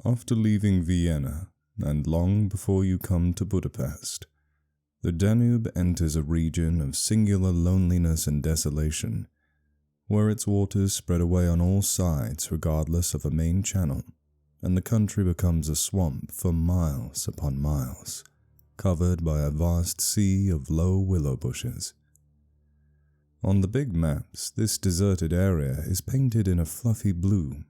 After leaving Vienna, and long before you come to Budapest, the Danube enters a region of singular loneliness and desolation, where its waters spread away on all sides regardless of a main channel, and the country becomes a swamp for miles upon miles, covered by a vast sea of low willow bushes. On the big maps, this deserted area is painted in a fluffy blue,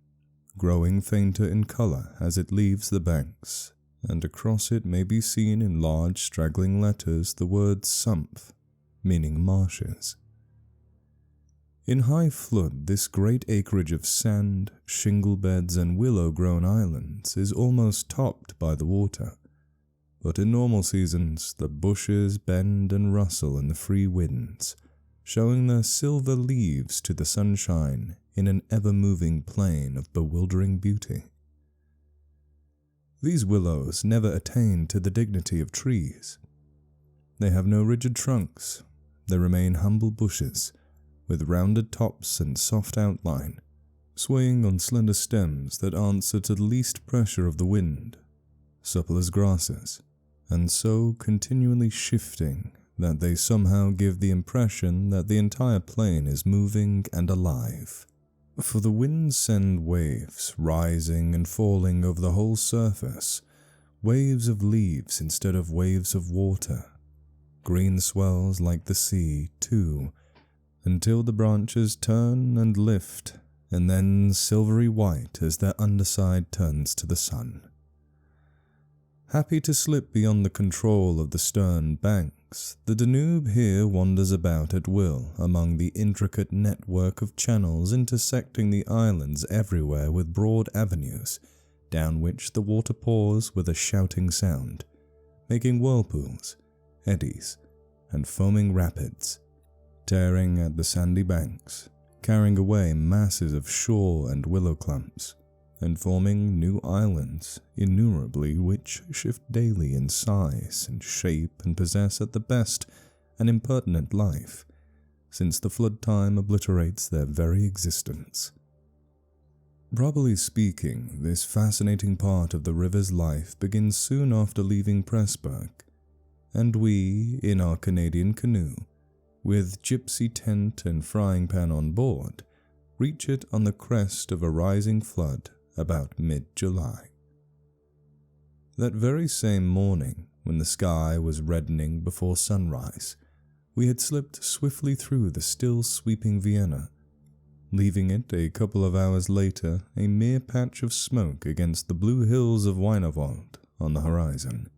growing fainter in color as it leaves the banks, and across it may be seen in large straggling letters the word Sumpf, meaning marshes. In high flood, this great acreage of sand, shingle beds, and willow-grown islands is almost topped by the water, but in normal seasons the bushes bend and rustle in the free winds, showing their silver leaves to the sunshine in an ever-moving plain of bewildering beauty. These willows never attain to the dignity of trees. They have no rigid trunks. They remain humble bushes, with rounded tops and soft outline, swaying on slender stems that answer to the least pressure of the wind, supple as grasses, and so continually shifting that they somehow give the impression that the entire plain is moving and alive. For the winds send waves rising and falling over the whole surface, waves of leaves instead of waves of water, green swells like the sea, too, until the branches turn and lift, and then silvery white as their underside turns to the sun. Happy to slip beyond the control of the stern banks, the Danube here wanders about at will among the intricate network of channels intersecting the islands everywhere with broad avenues, down which the water pours with a shouting sound, making whirlpools, eddies, and foaming rapids, tearing at the sandy banks, carrying away masses of shore and willow clumps, and forming new islands innumerably which shift daily in size and shape and possess at the best an impertinent life, since the flood time obliterates their very existence. Properly speaking, this fascinating part of the river's life begins soon after leaving Pressburg, and we, in our Canadian canoe, with gypsy tent and frying pan on board, reach it on the crest of a rising flood about mid-July. That very same morning, when the sky was reddening before sunrise, we had slipped swiftly through the still sweeping Vienna, leaving it a couple of hours later a mere patch of smoke against the blue hills of Wienerwald on the horizon.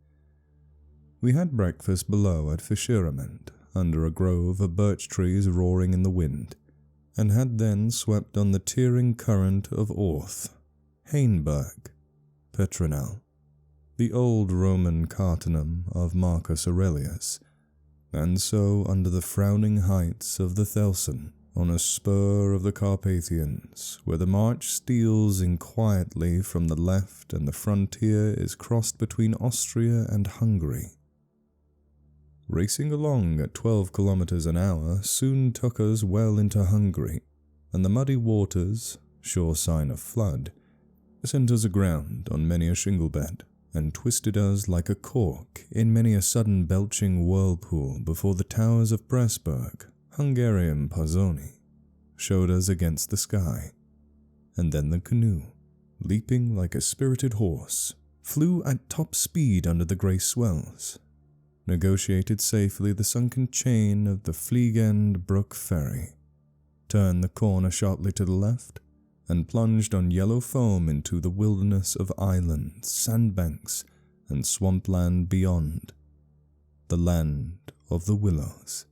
We had breakfast below at Fischerament, under a grove of birch trees roaring in the wind, and had then swept on the tearing current of Orth, Hainburg, Petronell, the old Roman Cartanum of Marcus Aurelius, and so under the frowning heights of the Thelsen, on a spur of the Carpathians, where the march steals in quietly from the left and the frontier is crossed between Austria and Hungary. Racing along at 12 kilometers an hour soon took us well into Hungary, and the muddy waters, sure sign of flood, sent us aground on many a shingle bed, and twisted us like a cork in many a sudden belching whirlpool before the towers of Pressburg, Hungarian Pazzoni, showed us against the sky, and then the canoe, leaping like a spirited horse, flew at top speed under the grey swells, negotiated safely the sunken chain of the Fliegend Brook ferry, turned the corner sharply to the left, and plunged on yellow foam into the wilderness of islands, sandbanks, and swampland beyond, the land of the Willows.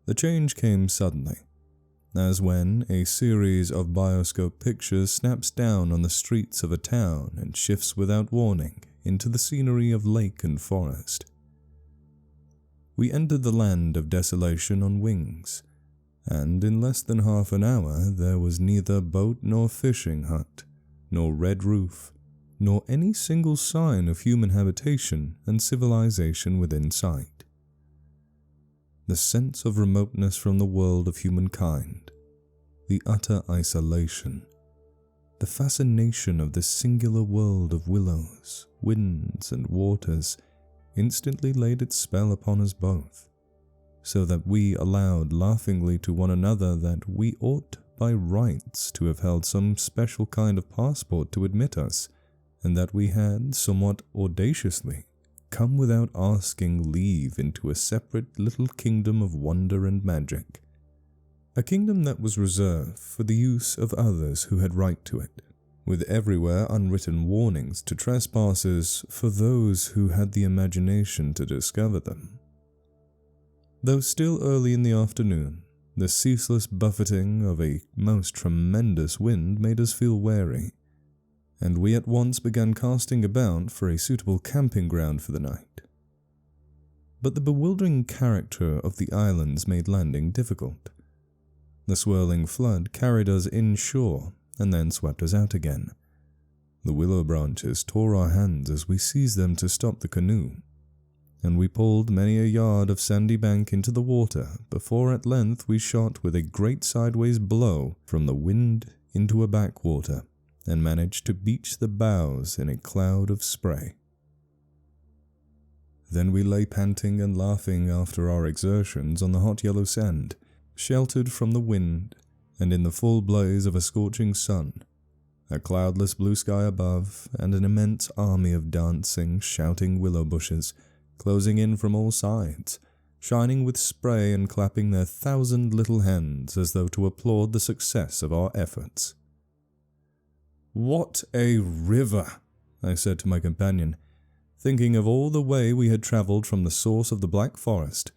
The change came suddenly, as when a series of bioscope pictures snaps down on the streets of a town and shifts without warning into the scenery of lake and forest. We entered the land of desolation on wings, and in less than half an hour there was neither boat nor fishing hut, nor red roof, nor any single sign of human habitation and civilization within sight. The sense of remoteness from the world of humankind, the utter isolation, the fascination of this singular world of willows, winds, and waters instantly laid its spell upon us both, so that we allowed laughingly to one another that we ought by rights to have held some special kind of passport to admit us, and that we had, somewhat audaciously, come without asking leave into a separate little kingdom of wonder and magic. A kingdom that was reserved for the use of others who had right to it, with everywhere unwritten warnings to trespassers for those who had the imagination to discover them. Though still early in the afternoon, the ceaseless buffeting of a most tremendous wind made us feel wary, and we at once began casting about for a suitable camping ground for the night. But the bewildering character of the islands made landing difficult. The swirling flood carried us inshore and then swept us out again. The willow branches tore our hands as we seized them to stop the canoe, and we pulled many a yard of sandy bank into the water before at length we shot with a great sideways blow from the wind into a backwater and managed to beach the bows in a cloud of spray. Then we lay panting and laughing after our exertions on the hot yellow sand, sheltered from the wind and in the full blaze of a scorching sun, a cloudless blue sky above, and an immense army of dancing, shouting willow bushes closing in from all sides, shining with spray and clapping their 1,000 little hands as though to applaud the success of our efforts. "What a river!" I said to my companion, thinking of all the way we had travelled from the source of the Black Forest,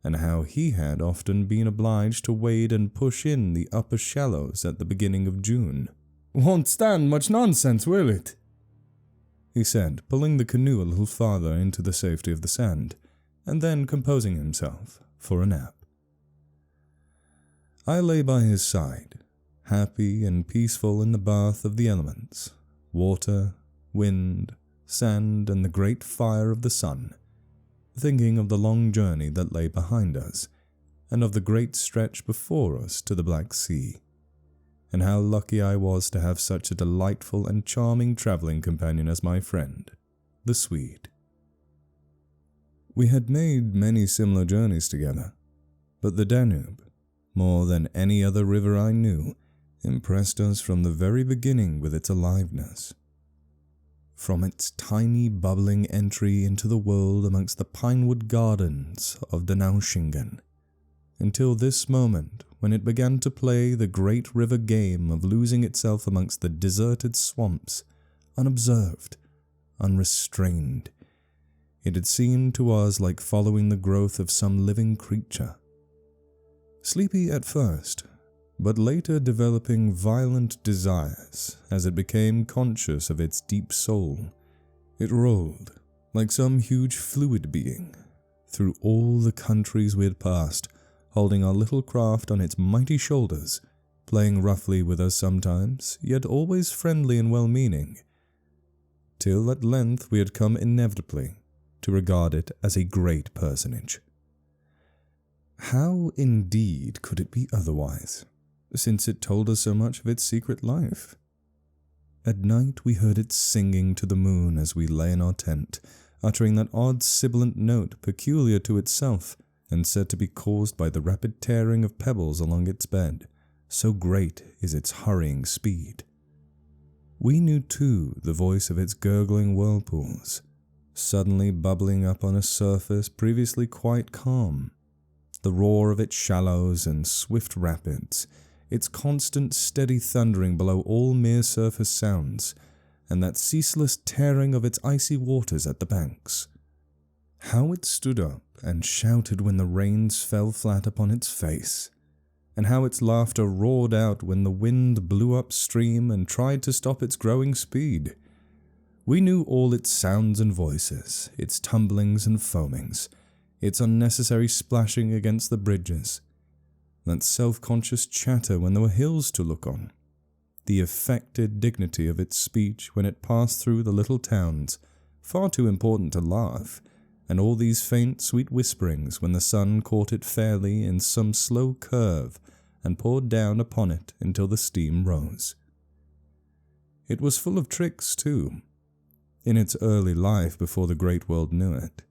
and how he had often been obliged to wade and push in the upper shallows at the beginning of June. "Won't stand much nonsense, will it?" he said, pulling the canoe a little farther into the safety of the sand, and then composing himself for a nap. I lay by his side, happy and peaceful in the bath of the elements, water, wind, sand, and the great fire of the sun, thinking of the long journey that lay behind us, and of the great stretch before us to the Black Sea, and how lucky I was to have such a delightful and charming travelling companion as my friend, the Swede. We had made many similar journeys together, but the Danube, more than any other river I knew, impressed us from the very beginning with its aliveness. From its tiny bubbling entry into the world amongst the pinewood gardens of Danauschingen, until this moment when it began to play the great river game of losing itself amongst the deserted swamps, unobserved, unrestrained. It had seemed to us like following the growth of some living creature. Sleepy at first, but later developing violent desires as it became conscious of its deep soul, it rolled, like some huge fluid being, through all the countries we had passed, holding our little craft on its mighty shoulders, playing roughly with us sometimes, yet always friendly and well-meaning, till at length we had come inevitably to regard it as a great personage. How indeed could it be otherwise, since it told us so much of its secret life? At night we heard it singing to the moon as we lay in our tent, uttering that odd sibilant note peculiar to itself, and said to be caused by the rapid tearing of pebbles along its bed, so great is its hurrying speed. We knew too the voice of its gurgling whirlpools, suddenly bubbling up on a surface previously quite calm, the roar of its shallows and swift rapids, its constant steady thundering below all mere surface sounds, and that ceaseless tearing of its icy waters at the banks. How it stood up and shouted when the rains fell flat upon its face, and how its laughter roared out when the wind blew upstream and tried to stop its growing speed. We knew all its sounds and voices, its tumblings and foamings, its unnecessary splashing against the bridges, that self-conscious chatter when there were hills to look on, the affected dignity of its speech when it passed through the little towns, far too important to laugh, and all these faint, sweet whisperings when the sun caught it fairly in some slow curve and poured down upon it until the steam rose. It was full of tricks, too, in its early life before the great world knew it.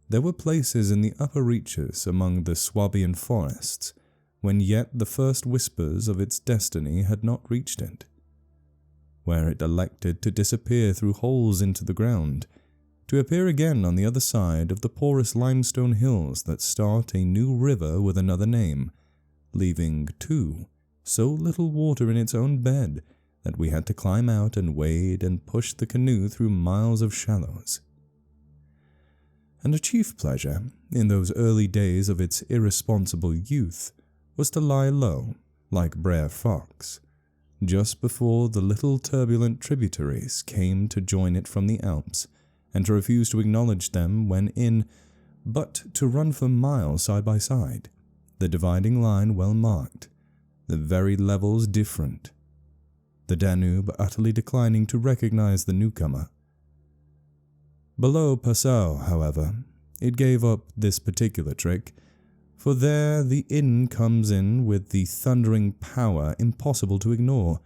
There were places in the upper reaches among the Swabian forests when yet the first whispers of its destiny had not reached it, where it elected to disappear through holes into the ground, to appear again on the other side of the porous limestone hills that start a new river with another name, leaving, too, so little water in its own bed that we had to climb out and wade and push the canoe through miles of shallows. And a chief pleasure, in those early days of its irresponsible youth, was to lie low, like Brer Fox, just before the little turbulent tributaries came to join it from the Alps, and to refuse to acknowledge them when in, but to run for miles side by side, the dividing line well marked, the very levels different, the Danube utterly declining to recognize the newcomer. Below Passau, however, it gave up this particular trick, for there the inn comes in with the thundering power impossible to ignore,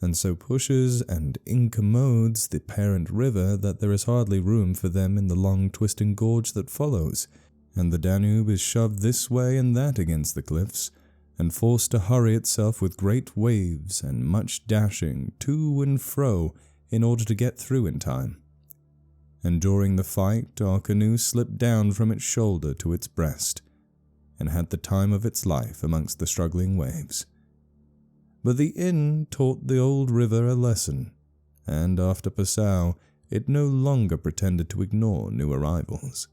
and so pushes and incommodes the parent river that there is hardly room for them in the long twisting gorge that follows, and the Danube is shoved this way and that against the cliffs, and forced to hurry itself with great waves and much dashing to and fro in order to get through in time. And during the fight our canoe slipped down from its shoulder to its breast, and had the time of its life amongst the struggling waves. But the inn taught the old river a lesson, and after Passau it no longer pretended to ignore new arrivals.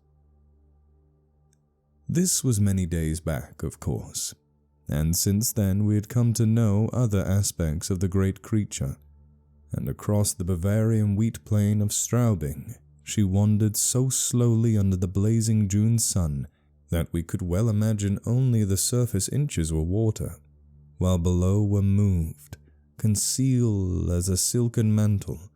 This was many days back, of course, and since then we had come to know other aspects of the great creature, and across the Bavarian wheat plain of Straubing she wandered so slowly under the blazing June sun that we could well imagine only the surface inches were water, while below were moved, concealed as a silken mantle,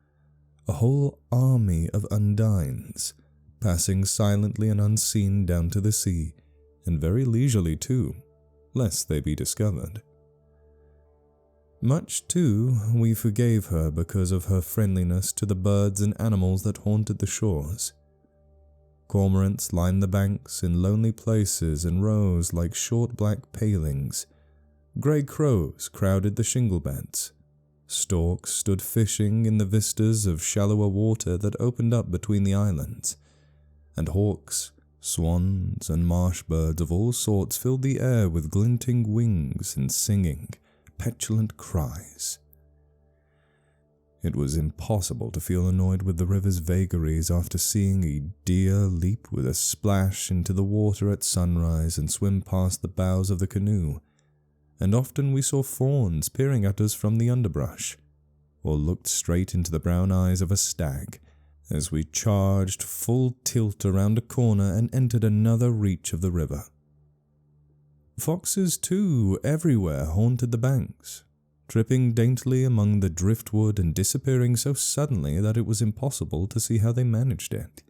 a whole army of undines, passing silently and unseen down to the sea, and very leisurely too, lest they be discovered. Much, too, we forgave her because of her friendliness to the birds and animals that haunted the shores. Cormorants lined the banks in lonely places in rows like short black palings. Grey crows crowded the shingle beds. Storks stood fishing in the vistas of shallower water that opened up between the islands, and hawks, swans, and marsh birds of all sorts filled the air with glinting wings and singing, petulant cries. It was impossible to feel annoyed with the river's vagaries after seeing a deer leap with a splash into the water at sunrise and swim past the bows of the canoe, and often we saw fawns peering at us from the underbrush, or looked straight into the brown eyes of a stag as we charged full tilt around a corner and entered another reach of the river. Foxes, too, everywhere haunted the banks, tripping daintily among the driftwood and disappearing so suddenly that it was impossible to see how they managed it.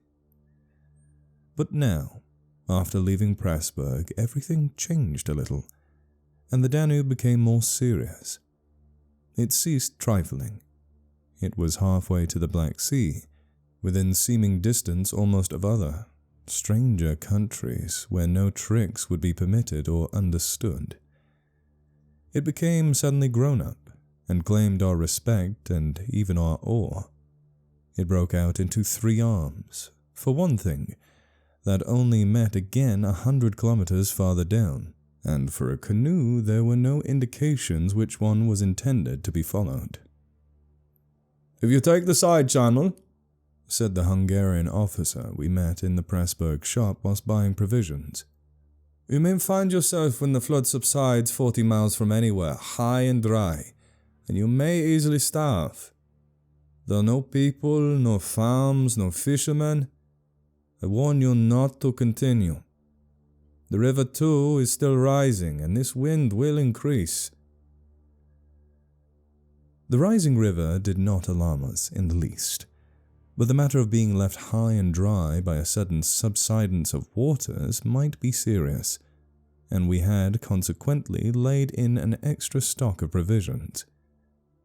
But now, after leaving Pressburg, everything changed a little, and the Danube became more serious. It ceased trifling. It was halfway to the Black Sea, within seeming distance almost of other, stranger countries where no tricks would be permitted or understood. It became suddenly grown up, and claimed our respect and even our awe. It broke out into 3 arms, for one thing, that only met again 100 kilometers farther down, and for a canoe there were no indications which one was intended to be followed. "If you take the side channel," said the Hungarian officer we met in the Pressburg shop whilst buying provisions, "you may find yourself when the flood subsides 40 miles from anywhere, high and dry, and you may easily starve. There are no people, no farms, no fishermen. I warn you not to continue. The river, too, is still rising, and this wind will increase." The rising river did not alarm us in the least, but the matter of being left high and dry by a sudden subsidence of waters might be serious, and we had consequently laid in an extra stock of provisions.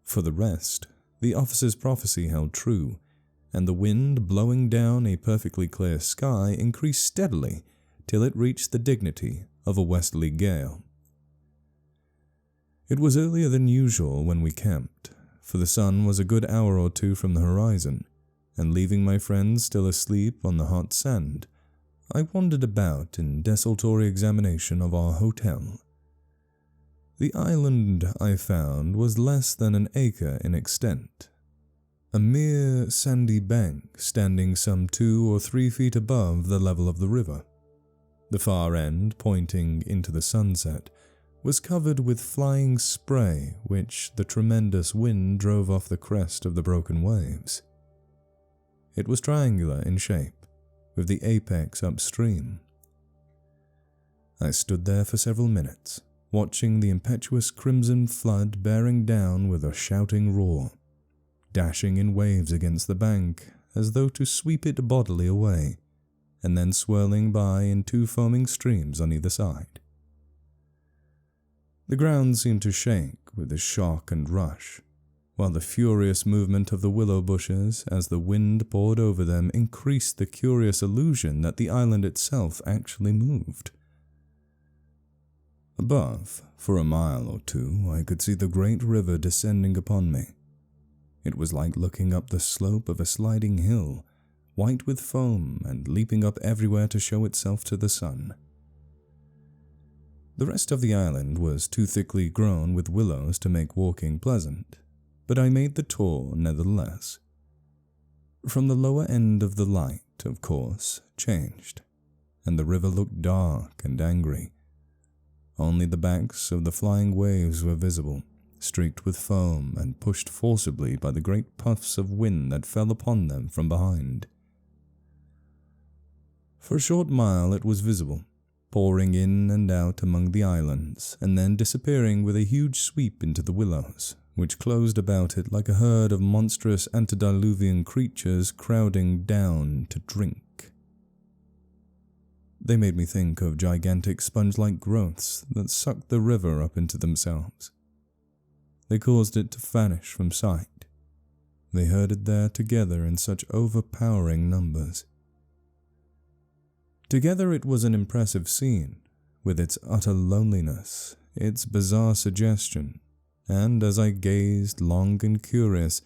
For the rest, The officer's prophecy held true, and the wind blowing down a perfectly clear sky increased steadily till it reached the dignity of a westerly gale. It was earlier than usual when we camped, for the sun was a good hour or two from the horizon, and leaving my friends still asleep on the hot sand, I wandered about in desultory examination of our hotel. The island, I found, was less than an acre in extent, a mere sandy bank standing some 2 or 3 feet above the level of the river. The far end, pointing into the sunset, was covered with flying spray which the tremendous wind drove off the crest of the broken waves. It was triangular in shape, with the apex upstream. I stood there for several minutes, watching the impetuous crimson flood bearing down with a shouting roar, dashing in waves against the bank as though to sweep it bodily away, and then swirling by in 2 foaming streams on either side. The ground seemed to shake with the shock and rush, while the furious movement of the willow bushes as the wind poured over them increased the curious illusion that the island itself actually moved. Above, for a mile or 2, I could see the great river descending upon me. It was like looking up the slope of a sliding hill, white with foam and leaping up everywhere to show itself to the sun. The rest of the island was too thickly grown with willows to make walking pleasant, but I made the tour nevertheless. From the lower end of the light, of course, changed, and the river looked dark and angry. Only the backs of the flying waves were visible, streaked with foam and pushed forcibly by the great puffs of wind that fell upon them from behind. For a short mile it was visible, pouring in and out among the islands, and then disappearing with a huge sweep into the willows, which closed about it like a herd of monstrous antediluvian creatures crowding down to drink. They made me think of gigantic sponge-like growths that sucked the river up into themselves. They caused it to vanish from sight. They herded there together in such overpowering numbers. Together it was an impressive scene, with its utter loneliness, its bizarre suggestion, and as I gazed, long and curious,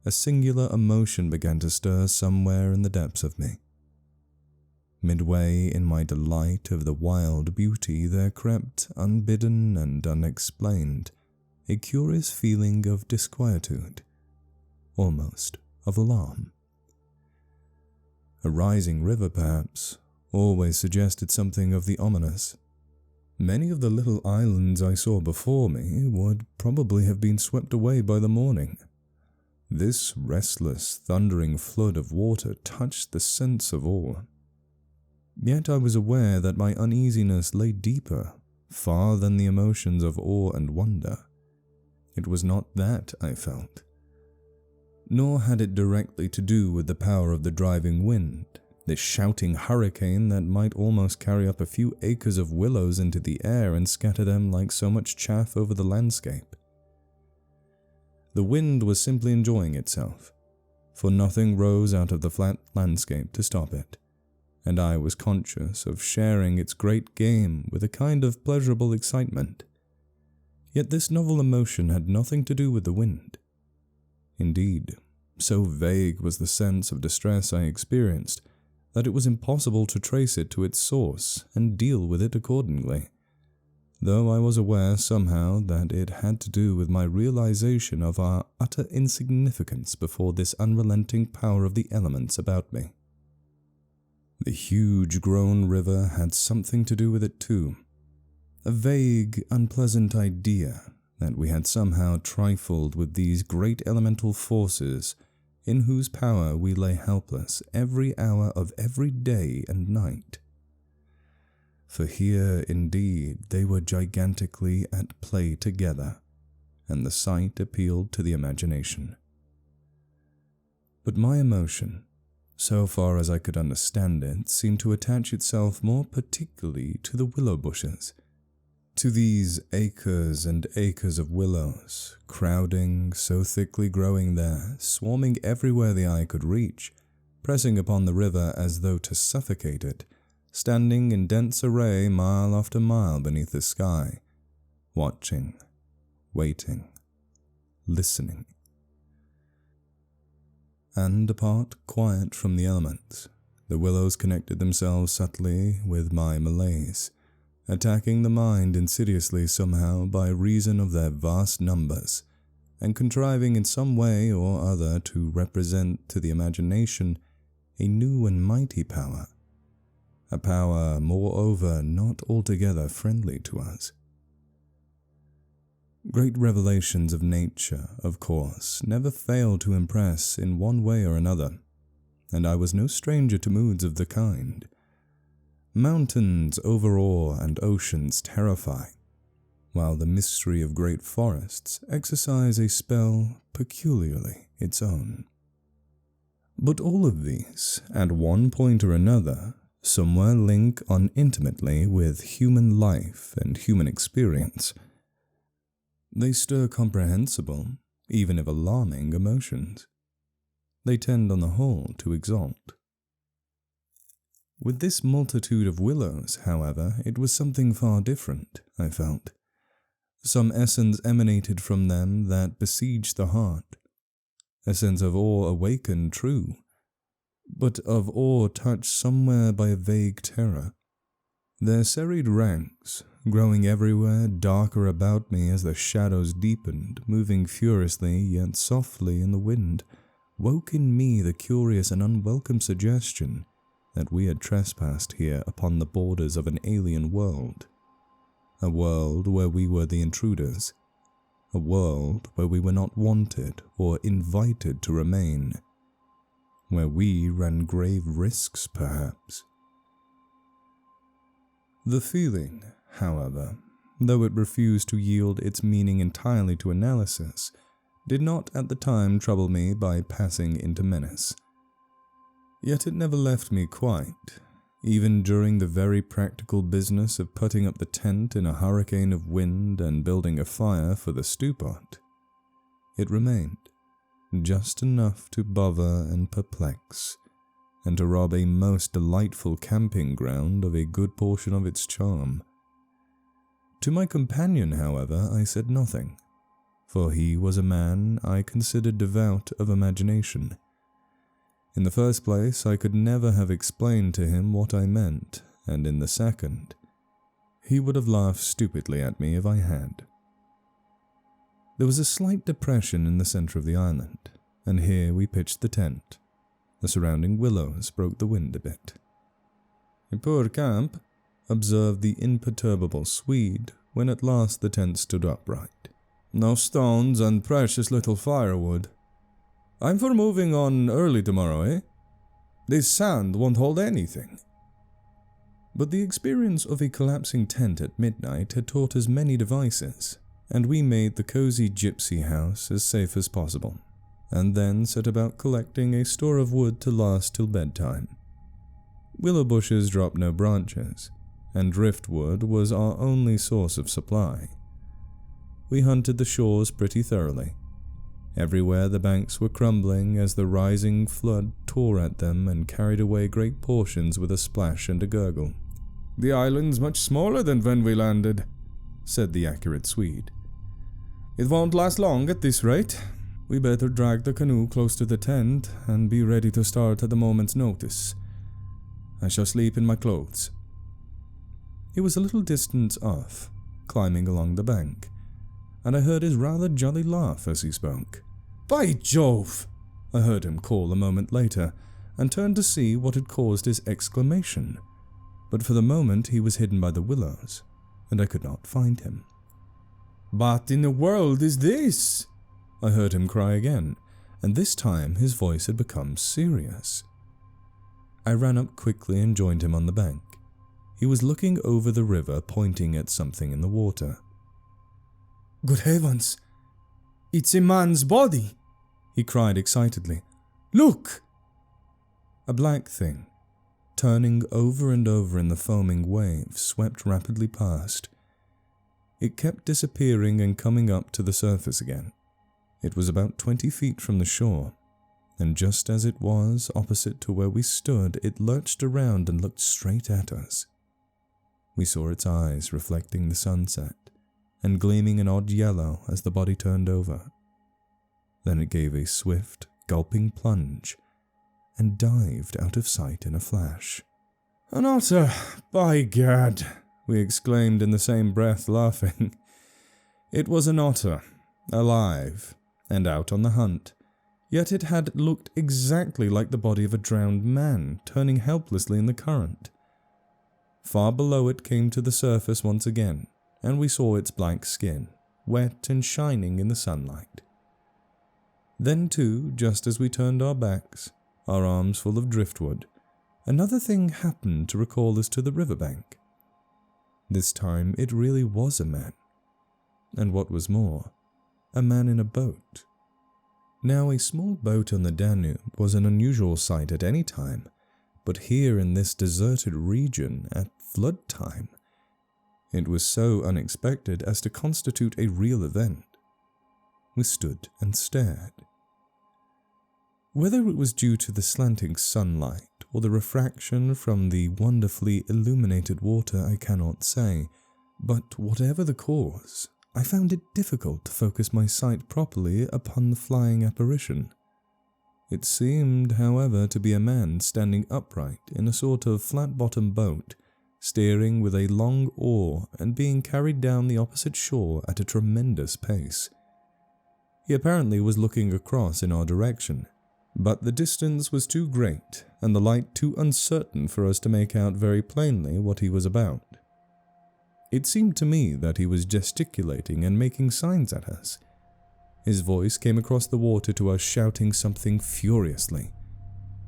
a singular emotion began to stir somewhere in the depths of me. Midway in my delight of the wild beauty there crept, unbidden and unexplained, a curious feeling of disquietude, almost of alarm. A rising river, perhaps, always suggested something of the ominous. Many of the little islands I saw before me would probably have been swept away by the morning. This restless, thundering flood of water touched the sense of awe. Yet I was aware that my uneasiness lay deeper, far than the emotions of awe and wonder. It was not that I felt. Nor had it directly to do with the power of the driving wind, this shouting hurricane that might almost carry up a few acres of willows into the air and scatter them like so much chaff over the landscape. The wind was simply enjoying itself, for nothing rose out of the flat landscape to stop it, and I was conscious of sharing its great game with a kind of pleasurable excitement. Yet this novel emotion had nothing to do with the wind. Indeed, so vague was the sense of distress I experienced that it was impossible to trace it to its source and deal with it accordingly, though I was aware somehow that it had to do with my realization of our utter insignificance before this unrelenting power of the elements about me. The huge grown river had something to do with it too, a vague, unpleasant idea that we had somehow trifled with these great elemental forces in whose power we lay helpless every hour of every day and night. For here, indeed, they were gigantically at play together, and the sight appealed to the imagination. But my emotion, so far as I could understand it, seemed to attach itself more particularly to the willow bushes, To these acres and acres of willows, crowding, so thickly growing there, swarming everywhere the eye could reach, pressing upon the river as though to suffocate it, standing in dense array mile after mile beneath the sky, watching, waiting, listening. And apart, quiet from the elements, the willows connected themselves subtly with my malaise, attacking the mind insidiously somehow by reason of their vast numbers, and contriving in some way or other to represent to the imagination a new and mighty power, a power moreover not altogether friendly to us. Great revelations of nature, of course, never fail to impress in one way or another, and I was no stranger to moods of the kind. Mountains overawe and oceans terrify, while the mystery of great forests exercise a spell peculiarly its own. But all of these, at one point or another, somewhere link on intimately with human life and human experience. They stir comprehensible, even if alarming, emotions. They tend on the whole to exalt. With this multitude of willows, however, it was something far different, I felt. Some essence emanated from them that besieged the heart. A sense of awe awakened, true, but of awe touched somewhere by a vague terror. Their serried ranks, growing everywhere darker about me as the shadows deepened, moving furiously yet softly in the wind, woke in me the curious and unwelcome suggestion that we had trespassed here upon the borders of an alien world, a world where we were the intruders, a world where we were not wanted or invited to remain, where we ran grave risks, perhaps. The feeling, however, though it refused to yield its meaning entirely to analysis, did not at the time trouble me by passing into menace. Yet it never left me quite, even during the very practical business of putting up the tent in a hurricane of wind and building a fire for the stew-pot. It remained, just enough to bother and perplex, and to rob a most delightful camping ground of a good portion of its charm. To my companion, however, I said nothing, for he was a man I considered devout of imagination. In the first place, I could never have explained to him what I meant, and in the second, he would have laughed stupidly at me if I had. There was a slight depression in the center of the island, and here we pitched the tent. The surrounding willows broke the wind a bit. "A poor camp," observed the imperturbable Swede when at last the tent stood upright. "No stones and precious little firewood. I'm for moving on early tomorrow, eh? This sand won't hold anything." But the experience of a collapsing tent at midnight had taught us many devices, and we made the cozy gypsy house as safe as possible, and then set about collecting a store of wood to last till bedtime. Willow bushes dropped no branches, and driftwood was our only source of supply. We hunted the shores pretty thoroughly. Everywhere the banks were crumbling as the rising flood tore at them and carried away great portions with a splash and a gurgle. "The island's much smaller than when we landed," said the accurate Swede. "It won't last long at this rate. We better drag the canoe close to the tent and be ready to start at a moment's notice. I shall sleep in my clothes." He was a little distance off, climbing along the bank, and I heard his rather jolly laugh as he spoke. "By Jove!" I heard him call a moment later, and turned to see what had caused his exclamation, but for the moment he was hidden by the willows, and I could not find him. "What in the world is this?" I heard him cry again, and this time his voice had become serious. I ran up quickly and joined him on the bank. He was looking over the river, pointing at something in the water. "Good heavens! It's a man's body!" he cried excitedly. "Look!" A black thing, turning over and over in the foaming waves, swept rapidly past. It kept disappearing and coming up to the surface again. It was about 20 feet from the shore, and just as it was opposite to where we stood, it lurched around and looked straight at us. We saw its eyes reflecting the sunset, and gleaming an odd yellow as the body turned over. Then it gave a swift, gulping plunge, and dived out of sight in a flash. "An otter, by gad!" we exclaimed in the same breath, laughing. It was an otter, alive, and out on the hunt, yet it had looked exactly like the body of a drowned man, turning helplessly in the current. Far below it came to the surface once again, and we saw its black skin, wet and shining in the sunlight. Then too, just as we turned our backs, our arms full of driftwood, another thing happened to recall us to the riverbank. This time it really was a man, and what was more, a man in a boat. Now a small boat on the Danube was an unusual sight at any time, but here in this deserted region at flood time, it was so unexpected as to constitute a real event. We stood and stared. Whether it was due to the slanting sunlight or the refraction from the wonderfully illuminated water, I cannot say, but whatever the cause, I found it difficult to focus my sight properly upon the flying apparition. It seemed, however, to be a man standing upright in a sort of flat-bottomed boat, steering with a long oar and being carried down the opposite shore at a tremendous pace. He apparently was looking across in our direction, but the distance was too great and the light too uncertain for us to make out very plainly what he was about. It seemed to me that he was gesticulating and making signs at us. His voice came across the water to us shouting something furiously,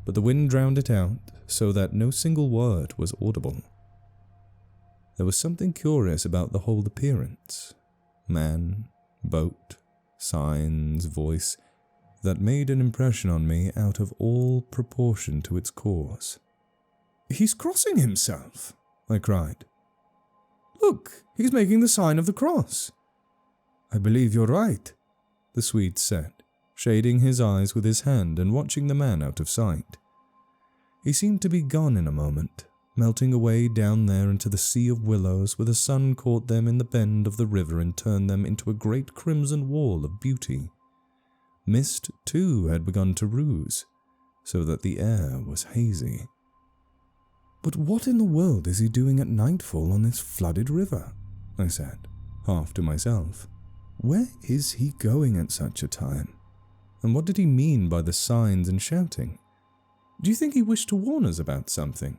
but the wind drowned it out so that no single word was audible. There was something curious about the whole appearance, man, boat, signs, voice, that made an impression on me out of all proportion to its cause. "He's crossing himself," I cried. "Look, he's making the sign of the cross." "I believe you're right," the Swede said, shading his eyes with his hand and watching the man out of sight. He seemed to be gone in a moment, melting away down there into the sea of willows where the sun caught them in the bend of the river and turned them into a great crimson wall of beauty. Mist, too, had begun to ruse, so that the air was hazy. "But what in the world is he doing at nightfall on this flooded river?" I said, half to myself. "Where is he going at such a time? And what did he mean by the signs and shouting? Do you think he wished to warn us about something?"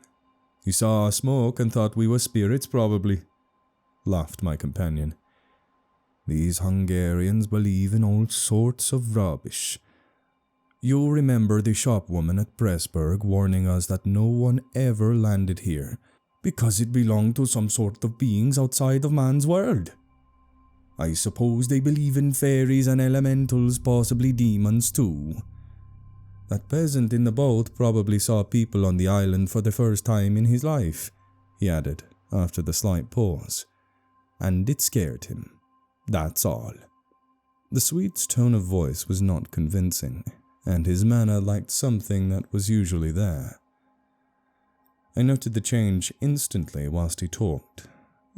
"He saw our smoke and thought we were spirits, probably," laughed my companion. "These Hungarians believe in all sorts of rubbish. You remember the shopwoman at Pressburg warning us that no one ever landed here because it belonged to some sort of beings outside of man's world. I suppose they believe in fairies and elementals, possibly demons too. That peasant in the boat probably saw people on the island for the first time in his life," he added, after the slight pause. "And it scared him. That's all." The Swede's tone of voice was not convincing, and his manner lacked something that was usually there. I noted the change instantly whilst he talked,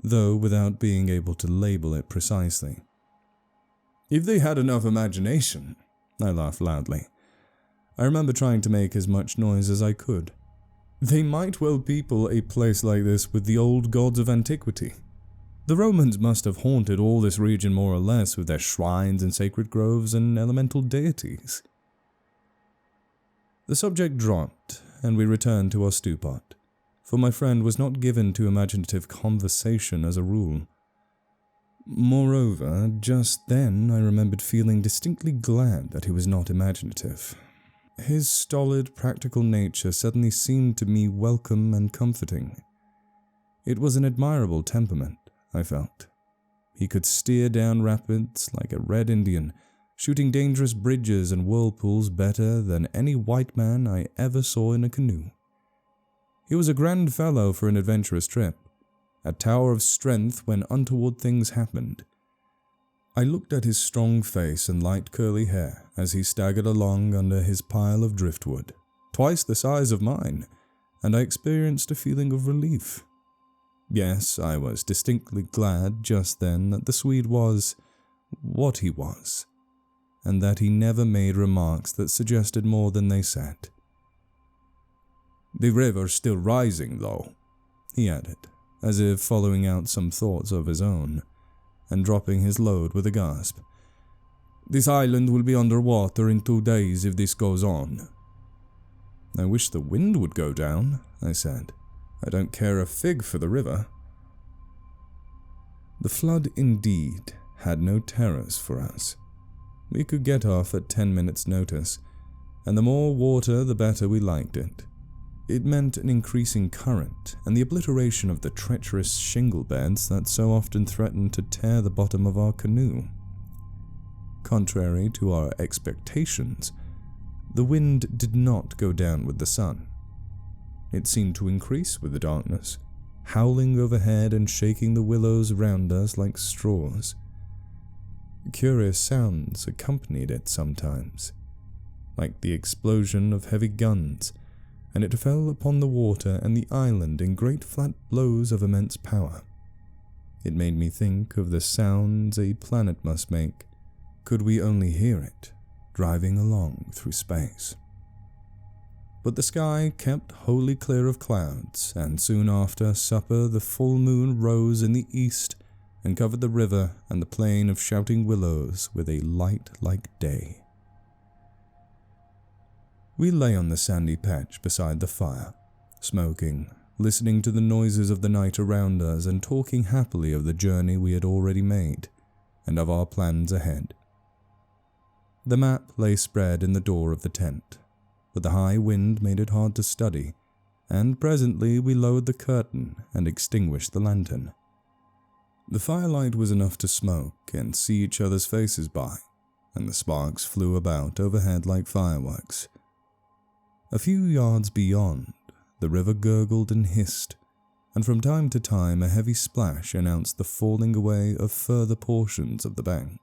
though without being able to label it precisely. "If they had enough imagination," I laughed loudly. I remember trying to make as much noise as I could. "They might well people a place like this with the old gods of antiquity. The Romans must have haunted all this region more or less with their shrines and sacred groves and elemental deities." The subject dropped, and we returned to our stew-pot, for my friend was not given to imaginative conversation as a rule. Moreover, just then I remembered feeling distinctly glad that he was not imaginative. His stolid, practical nature suddenly seemed to me welcome and comforting. It was an admirable temperament, I felt. He could steer down rapids like a red Indian, shooting dangerous bridges and whirlpools better than any white man I ever saw in a canoe. He was a grand fellow for an adventurous trip, a tower of strength when untoward things happened. I looked at his strong face and light curly hair as he staggered along under his pile of driftwood, twice the size of mine, and I experienced a feeling of relief. Yes, I was distinctly glad just then that the Swede was what he was, and that he never made remarks that suggested more than they said. "The river's still rising, though," he added, as if following out some thoughts of his own, and dropping his load with a gasp. "This island will be under water in 2 days if this goes on." "I wish the wind would go down," I said. "I don't care a fig for the river." The flood indeed had no terrors for us. We could get off at 10 minutes' notice, and the more water the better we liked it. It meant an increasing current and the obliteration of the treacherous shingle beds that so often threatened to tear the bottom of our canoe. Contrary to our expectations, the wind did not go down with the sun. It seemed to increase with the darkness, howling overhead and shaking the willows around us like straws. Curious sounds accompanied it sometimes, like the explosion of heavy guns, and it fell upon the water and the island in great flat blows of immense power. It made me think of the sounds a planet must make, could we only hear it, driving along through space. But the sky kept wholly clear of clouds, and soon after supper the full moon rose in the east and covered the river and the plain of shouting willows with a light like day. We lay on the sandy patch beside the fire, smoking, listening to the noises of the night around us and talking happily of the journey we had already made and of our plans ahead. The map lay spread in the door of the tent, but the high wind made it hard to study, and presently we lowered the curtain and extinguished the lantern. The firelight was enough to smoke and see each other's faces by, and the sparks flew about overhead like fireworks. A few yards beyond, the river gurgled and hissed, and from time to time a heavy splash announced the falling away of further portions of the bank.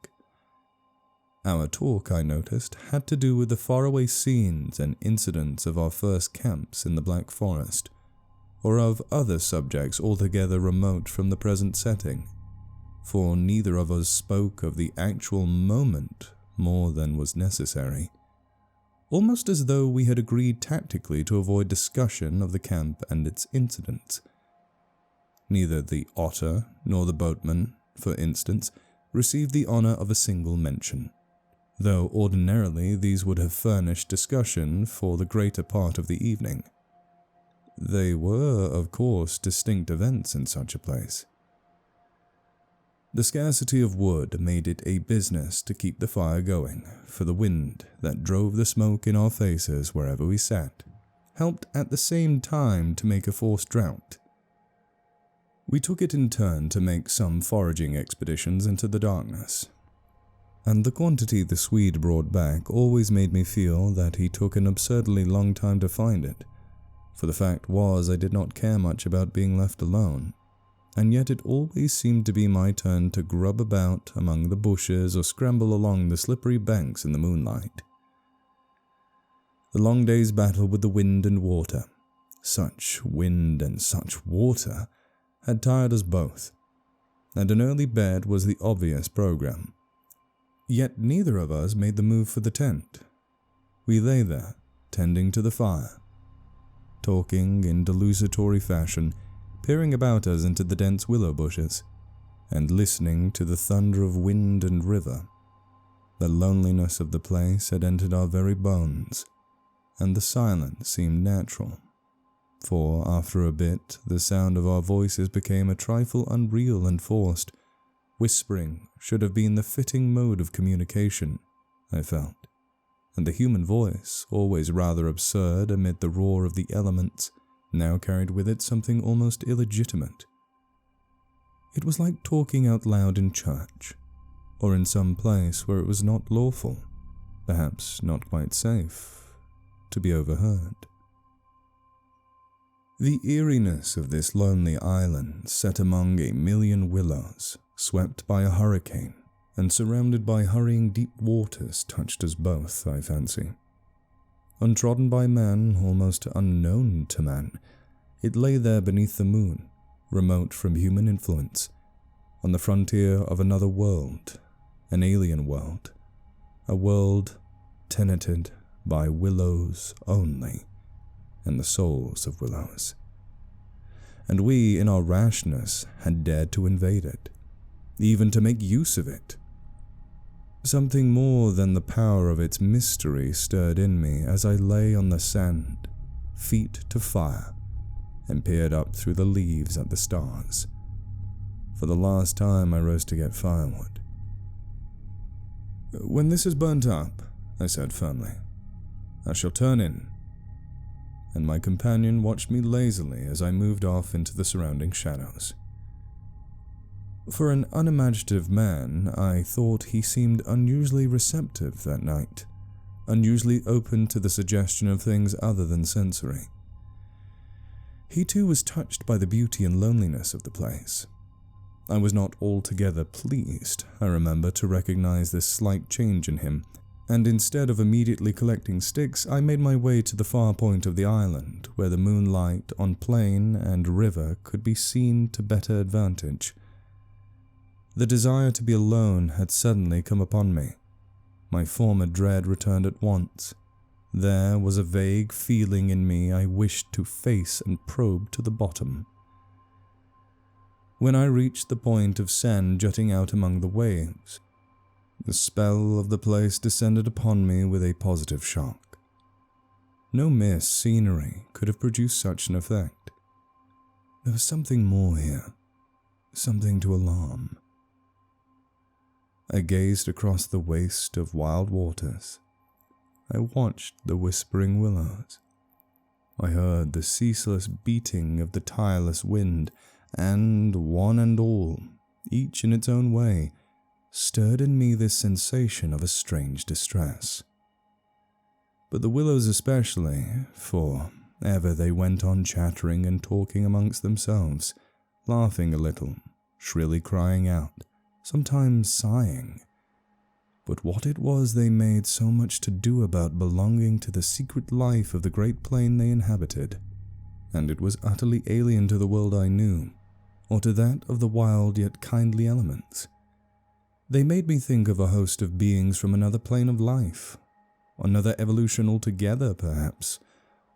Our talk, I noticed, had to do with the faraway scenes and incidents of our first camps in the Black Forest, or of other subjects altogether remote from the present setting, for neither of us spoke of the actual moment more than was necessary, almost as though we had agreed tactically to avoid discussion of the camp and its incidents. Neither the otter nor the boatman, for instance, received the honor of a single mention, though ordinarily these would have furnished discussion for the greater part of the evening. They were, of course, distinct events in such a place. The scarcity of wood made it a business to keep the fire going, for the wind that drove the smoke in our faces wherever we sat helped at the same time to make a forced draught. We took it in turn to make some foraging expeditions into the darkness, and the quantity the Swede brought back always made me feel that he took an absurdly long time to find it, for the fact was I did not care much about being left alone, and yet it always seemed to be my turn to grub about among the bushes or scramble along the slippery banks in the moonlight. The long day's battle with the wind and water, such wind and such water, had tired us both, and an early bed was the obvious program. Yet neither of us made the move for the tent. We lay there, tending to the fire, talking in desultory fashion, peering about us into the dense willow bushes, and listening to the thunder of wind and river. The loneliness of the place had entered our very bones, and the silence seemed natural, for after a bit the sound of our voices became a trifle unreal and forced. Whispering should have been the fitting mode of communication, I felt, and the human voice, always rather absurd amid the roar of the elements, now carried with it something almost illegitimate. It was like talking out loud in church, or in some place where it was not lawful, perhaps not quite safe, to be overheard. The eeriness of this lonely island, set among a million willows, swept by a hurricane, and surrounded by hurrying deep waters, touched us both, I fancy. Untrodden by man, almost unknown to man, it lay there beneath the moon, remote from human influence, on the frontier of another world, an alien world, a world tenanted by willows only, and the souls of willows. And we, in our rashness, had dared to invade it, even to make use of it. Something more than the power of its mystery stirred in me as I lay on the sand, feet to fire, and peered up through the leaves at the stars. For the last time I rose to get firewood. "When this is burnt up," I said firmly, "I shall turn in." And my companion watched me lazily as I moved off into the surrounding shadows. For an unimaginative man, I thought he seemed unusually receptive that night, unusually open to the suggestion of things other than sensory. He too was touched by the beauty and loneliness of the place. I was not altogether pleased, I remember, to recognize this slight change in him, and instead of immediately collecting sticks, I made my way to the far point of the island, where the moonlight on plain and river could be seen to better advantage. The desire to be alone had suddenly come upon me. My former dread returned at once. There was a vague feeling in me I wished to face and probe to the bottom. When I reached the point of sand jutting out among the waves, the spell of the place descended upon me with a positive shock. No mere scenery could have produced such an effect. There was something more here, something to alarm. I gazed across the waste of wild waters. I watched the whispering willows. I heard the ceaseless beating of the tireless wind, and one and all, each in its own way, stirred in me this sensation of a strange distress. But the willows especially, for ever they went on chattering and talking amongst themselves, laughing a little, shrilly crying out, sometimes sighing. But what it was they made so much to do about belonging to the secret life of the great plain they inhabited, and it was utterly alien to the world I knew, or to that of the wild yet kindly elements. They made me think of a host of beings from another plane of life, another evolution altogether perhaps,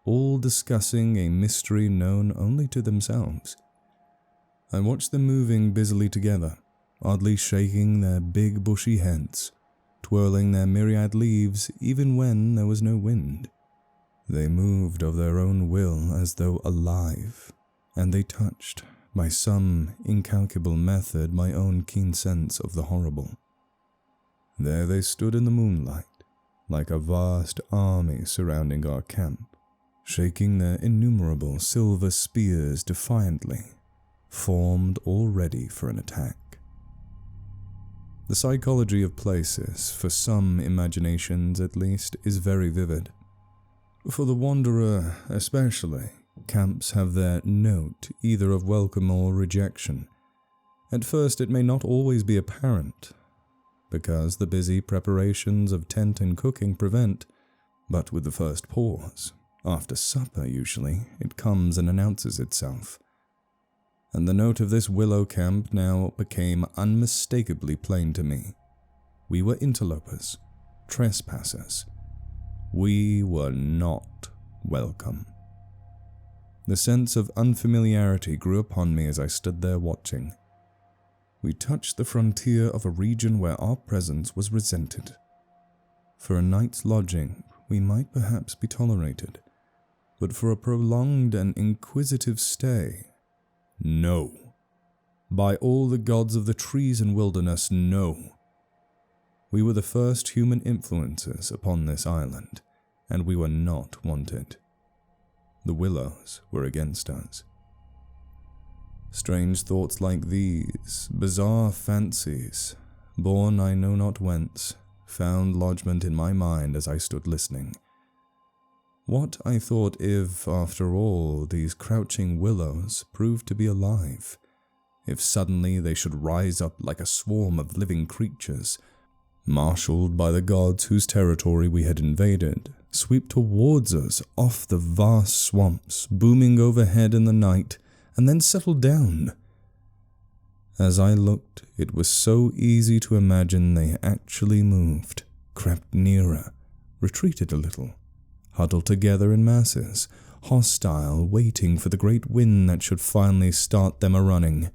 all discussing a mystery known only to themselves. I watched them moving busily together, oddly shaking their big bushy heads, twirling their myriad leaves even when there was no wind. They moved of their own will as though alive, and they touched, by some incalculable method, my own keen sense of the horrible. There they stood in the moonlight, like a vast army surrounding our camp, shaking their innumerable silver spears defiantly, formed all ready for an attack. The psychology of places, for some imaginations at least, is very vivid. For the wanderer especially, camps have their note either of welcome or rejection. At first it may not always be apparent, because the busy preparations of tent and cooking prevent, but with the first pause, after supper usually, it comes and announces itself. And the note of this willow camp now became unmistakably plain to me. We were interlopers, trespassers. We were not welcome. The sense of unfamiliarity grew upon me as I stood there watching. We touched the frontier of a region where our presence was resented. For a night's lodging, we might perhaps be tolerated, but for a prolonged and inquisitive stay, no. By all the gods of the trees and wilderness, no. We were the first human influences upon this island, and we were not wanted. The willows were against us. Strange thoughts like these, bizarre fancies, born I know not whence, found lodgment in my mind as I stood listening. What, I thought, if, after all, these crouching willows proved to be alive? If suddenly they should rise up like a swarm of living creatures, marshaled by the gods whose territory we had invaded, sweep towards us off the vast swamps, booming overhead in the night, and then settle down. As I looked, it was so easy to imagine they actually moved, crept nearer, retreated a little, huddled together in masses, hostile, waiting for the great wind that should finally start them a-running.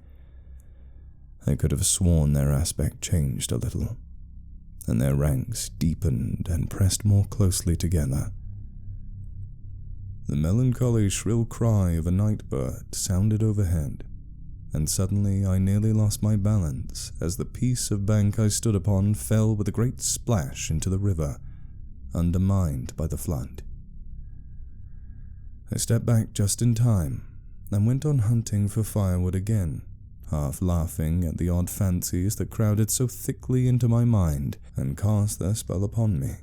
I could have sworn their aspect changed a little, and their ranks deepened and pressed more closely together. The melancholy shrill cry of a night bird sounded overhead, and suddenly I nearly lost my balance as the piece of bank I stood upon fell with a great splash into the river, undermined by the flood. I stepped back just in time and went on hunting for firewood again, half laughing at the odd fancies that crowded so thickly into my mind and cast their spell upon me.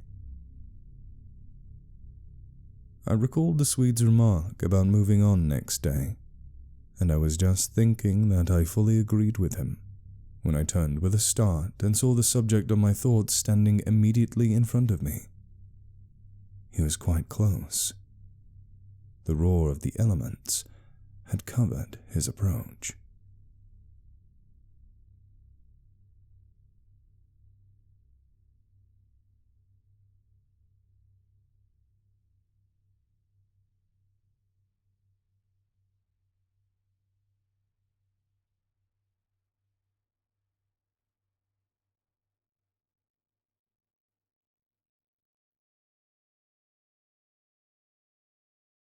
I recalled the Swede's remark about moving on next day, and I was just thinking that I fully agreed with him, when I turned with a start and saw the subject of my thoughts standing immediately in front of me. He was quite close. The roar of the elements had covered his approach.